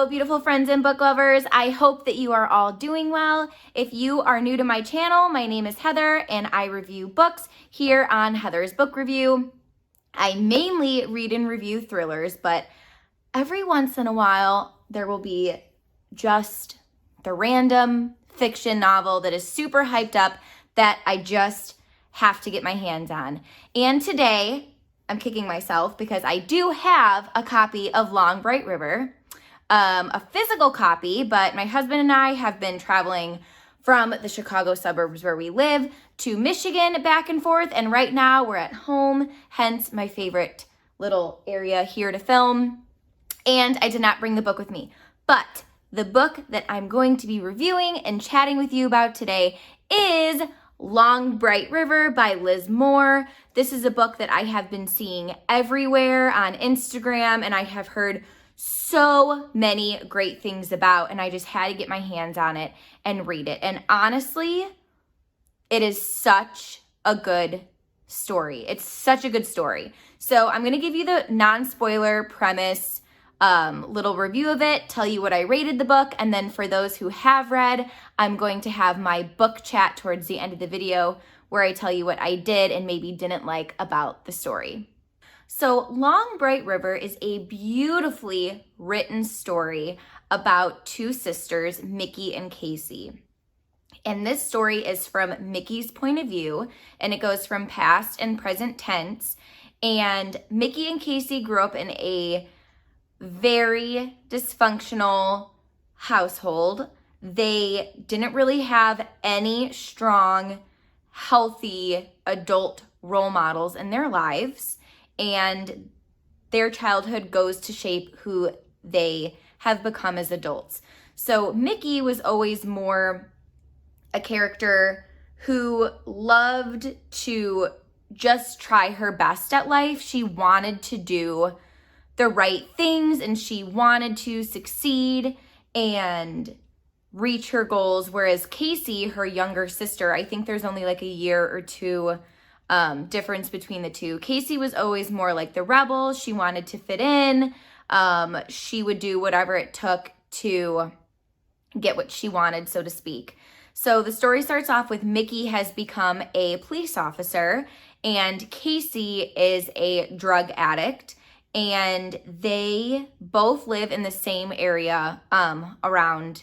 Hello, beautiful friends and book lovers. I hope that you are all doing well. If you are new to my channel, my name is Heather and I review books here on Heather's Book Review. I mainly read and review thrillers, but every once in a while there will be just the random fiction novel that is super hyped up that I just have to get my hands on. And today, I'm kicking myself because I do have a copy of Long Bright River, a physical copy, but my husband and I have been traveling from the Chicago suburbs where we live to Michigan back and forth, and right now we're at home, hence my favorite little area here to film, and I did not bring the book with me. But the book that I'm going to be reviewing and chatting with you about today is Long Bright River by Liz Moore. This is a book that I have been seeing everywhere on Instagram, and I have heard so many great things about, and I just had to get my hands on it and read it. And honestly, it is such a good story. It's such a good story. So I'm going to give you the non-spoiler premise, little review of it, tell you what I rated the book, and then for those who have read, I'm going to have my book chat towards the end of the video where I tell you what I did and maybe didn't like about the story. So Long Bright River is a beautifully written story about two sisters, Mickey and Casey. And this story is from Mickey's point of view, and it goes from past and present tense. And Mickey and Casey grew up in a very dysfunctional household. They didn't really have any strong, healthy adult role models in their lives, and their childhood goes to shape who they have become as adults. So Mickey was always more a character who loved to just try her best at life. She wanted to do the right things and she wanted to succeed and reach her goals, whereas Casey, her younger sister, I think there's only like a year or two difference between the two. Casey was always more like the rebel. She wanted to fit in. She would do whatever it took to get what she wanted, so to speak. So the story starts off with Mickey has become a police officer and Casey is a drug addict, and they both live in the same area around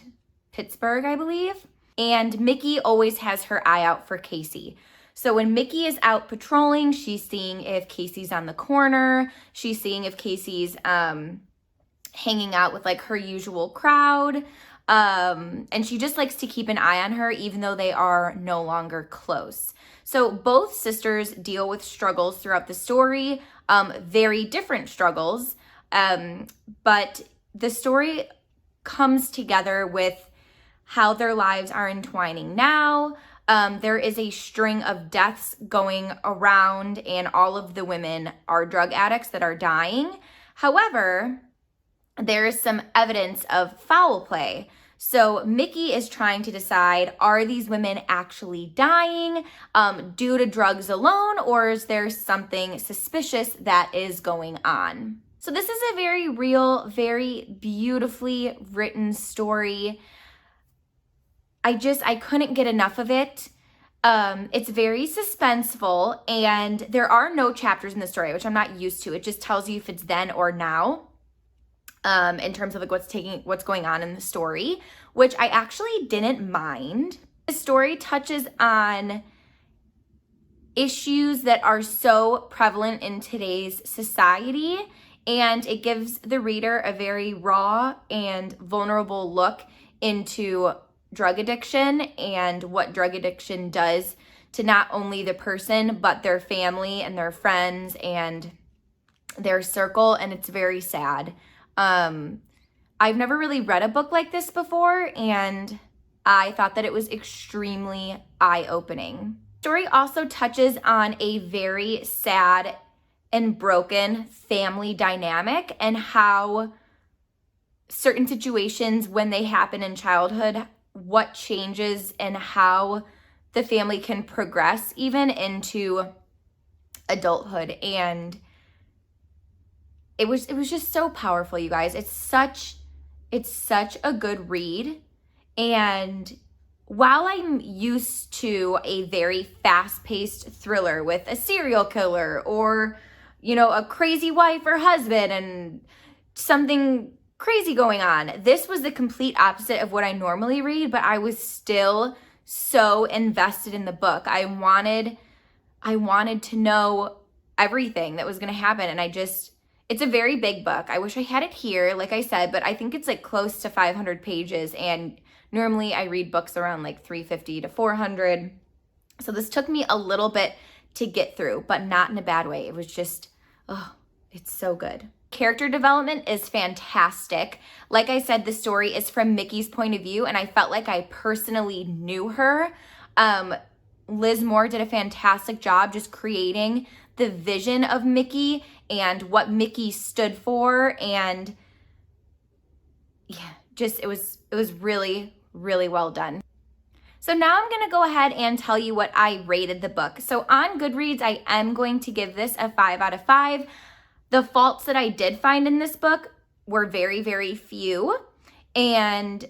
Pittsburgh, I believe. And Mickey always has her eye out for Casey. So when Mickey is out patrolling, she's seeing if Casey's on the corner. She's seeing if Casey's hanging out with like her usual crowd. And she just likes to keep an eye on her even though they are no longer close. So both sisters deal with struggles throughout the story, very different struggles. But the story comes together with how their lives are entwining now. There is a string of deaths going around, and all of the women are drug addicts that are dying. However, there is some evidence of foul play. So Mickey is trying to decide, are these women actually dying due to drugs alone, or is there something suspicious that is going on? So this is a very real, very beautifully written story. I couldn't get enough of it. It's very suspenseful, and there are no chapters in the story, which I'm not used to. It just tells you if it's then or now, in terms of like what's going on in the story, which I actually didn't mind. The story touches on issues that are so prevalent in today's society, and it gives the reader a very raw and vulnerable look into drug addiction and what drug addiction does to not only the person, but their family and their friends and their circle, and it's very sad. I've never really read a book like this before, and I thought that it was extremely eye-opening. The story also touches on a very sad and broken family dynamic and how certain situations, when they happen in childhood, what changes and how the family can progress even into adulthood. And it was just so powerful, you guys. It's such It's such a good read. And while I'm used to a very fast-paced thriller with a serial killer or, a crazy wife or husband and something crazy going on, this was the complete opposite of what I normally read, but I was still so invested in the book. I wanted to know everything that was going to happen, and it's a very big book. I wish I had it here, like I said, but I think it's like close to 500 pages, and normally I read books around like 350 to 400. So this took me a little bit to get through, but not in a bad way. It was just, it's so good. Character development is fantastic. Like I said, the story is from Mickey's point of view, and I felt like I personally knew her. Liz Moore did a fantastic job just creating the vision of Mickey and what Mickey stood for, and it was really, really well done. So now I'm going to go ahead and tell you what I rated the book. So on Goodreads, I am going to give this a 5 out of 5. The faults that I did find in this book were very, very few, and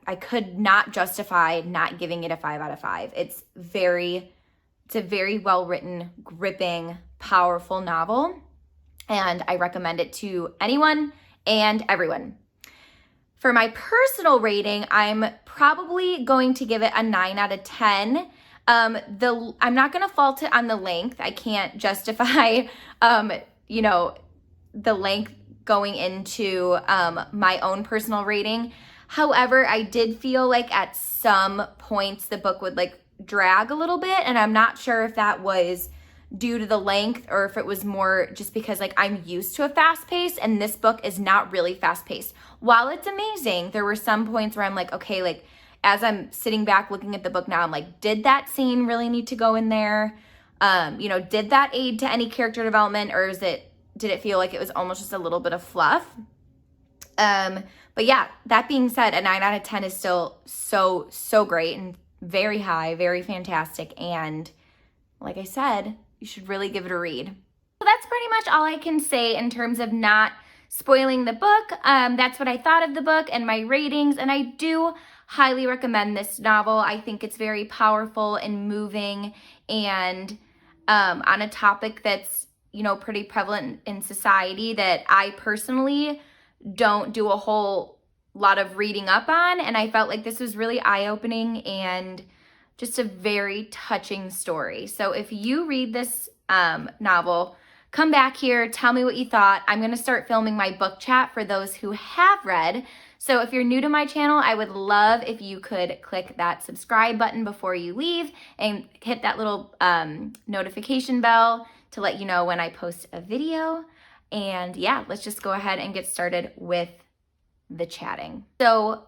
I could not justify not giving it a 5 out of 5. It's a very well-written, gripping, powerful novel, and I recommend it to anyone and everyone. For my personal rating, I'm probably going to give it a 9 out of 10. I'm not going to fault it on the length. I can't justify, the length going into my own personal rating. However, I did feel like at some points the book would drag a little bit, and I'm not sure if that was due to the length or if it was more just because I'm used to a fast pace, and this book is not really fast paced. While it's amazing, there were some points where I'm okay, as I'm sitting back looking at the book now, I'm did that scene really need to go in there? Did that aid to any character development, or did it feel like it was almost just a little bit of fluff? But yeah, that being said, a 9 out of 10 is still so great and very high, very fantastic. And like I said, you should really give it a read. So that's pretty much all I can say in terms of not spoiling the book. That's what I thought of the book and my ratings. And I do highly recommend this novel. I think it's very powerful and moving, and on a topic that's, pretty prevalent in society that I personally don't do a whole lot of reading up on. And I felt like this was really eye-opening and just a very touching story. So if you read this novel, come back here, tell me what you thought. I'm going to start filming my book chat for those who have read. So if you're new to my channel, I would love if you could click that subscribe button before you leave and hit that little notification bell to let you know when I post a video. And yeah, let's just go ahead and get started with the chatting. So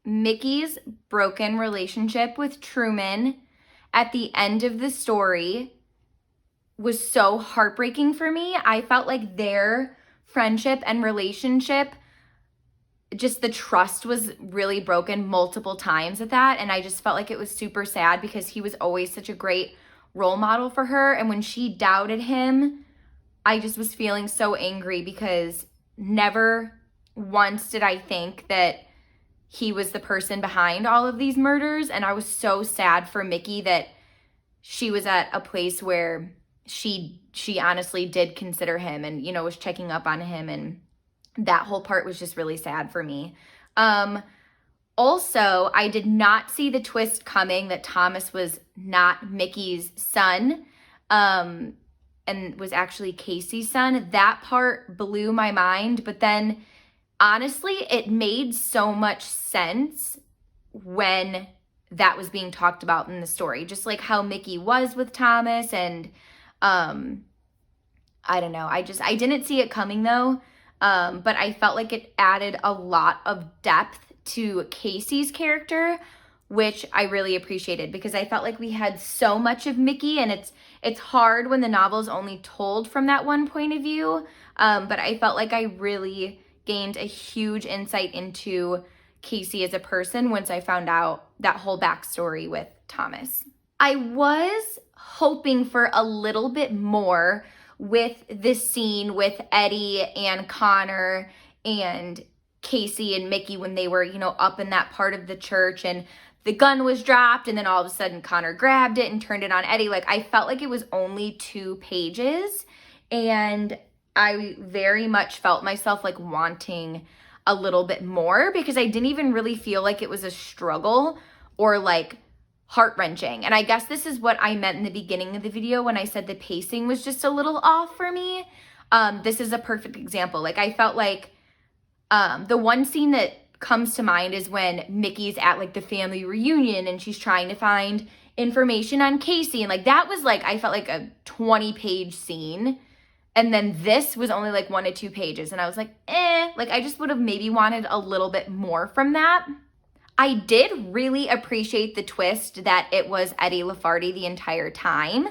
Mickey's broken relationship with Truman at the end of the story was so heartbreaking for me. I felt like their friendship and relationship, just the trust was really broken multiple times at that. And I just felt like it was super sad because he was always such a great role model for her. And when she doubted him, I just was feeling so angry because never once did I think that he was the person behind all of these murders. And I was so sad for Mickey that she was at a place where she honestly did consider him and, was checking up on him. And that whole part was just really sad for me. Also, I did not see the twist coming that Thomas was not Mickey's son, and was actually Casey's son. That part blew my mind, but then honestly, it made so much sense when that was being talked about in the story, just like how Mickey was with Thomas. And I don't know, I didn't see it coming though, but I felt like it added a lot of depth to Casey's character, which I really appreciated because I felt like we had so much of Mickey, and it's hard when the novel is only told from that one point of view, but I felt like I really gained a huge insight into Casey as a person once I found out that whole backstory with Thomas. I was hoping for a little bit more with this scene with Eddie and Connor and Casey and Mickey when they were, you know, up in that part of the church and the gun was dropped and then all of a sudden Connor grabbed it and turned it on Eddie. Like, I felt like it was only 2 pages, and I very much felt myself like wanting a little bit more, because I didn't even really feel like it was a struggle or like heart-wrenching. And I guess this is what I meant in the beginning of the video when I said the pacing was just a little off for me. This is a perfect example. Like, I felt like the one scene that comes to mind is when Mickey's at like the family reunion and she's trying to find information on Casey, and like that was like, I felt like a 20-page scene, and then this was only like 1 to 2 pages, and I was like, like I just would have maybe wanted a little bit more from that. I did really appreciate the twist that it was Eddie Lafarty the entire time.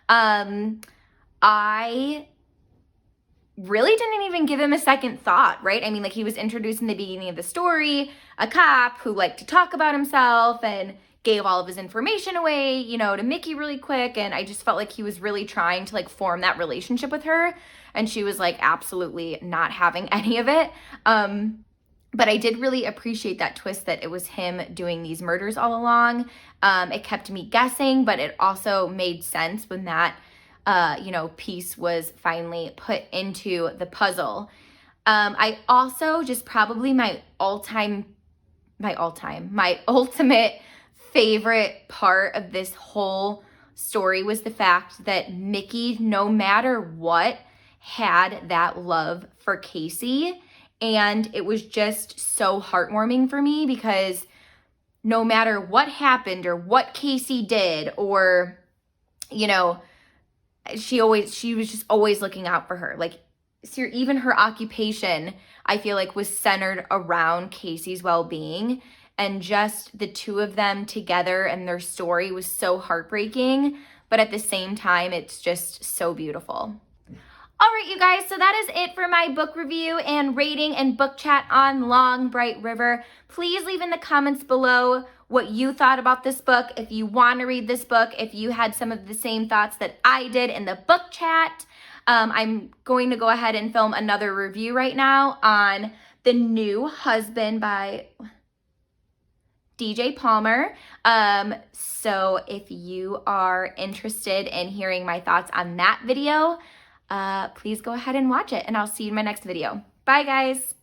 I really didn't even give him a second thought, right? I mean, like, he was introduced in the beginning of the story, a cop who liked to talk about himself and gave all of his information away, you know, to Mickey really quick. And I just felt like he was really trying to like form that relationship with her. And she was like absolutely not having any of it. But I did really appreciate that twist that it was him doing these murders all along. It kept me guessing, but it also made sense when that you know, piece was finally put into the puzzle. I also just probably my ultimate favorite part of this whole story was the fact that Mickey, no matter what, had that love for Casey. And it was just so heartwarming for me, because no matter what happened or what Casey did, or, you know, she was just always looking out for her. Like, even her occupation, I feel like, was centered around Casey's well-being, and just the two of them together and their story was so heartbreaking, but at the same time, it's just so beautiful. All right, you guys, so that is it for my book review and rating and book chat on Long Bright River. Please leave in the comments below what you thought about this book. If you want to read this book, if you had some of the same thoughts that I did in the book chat. I'm going to go ahead and film another review right now on The New Husband by DJ Palmer. So if you are interested in hearing my thoughts on that video, please go ahead and watch it, and I'll see you in my next video. Bye, guys.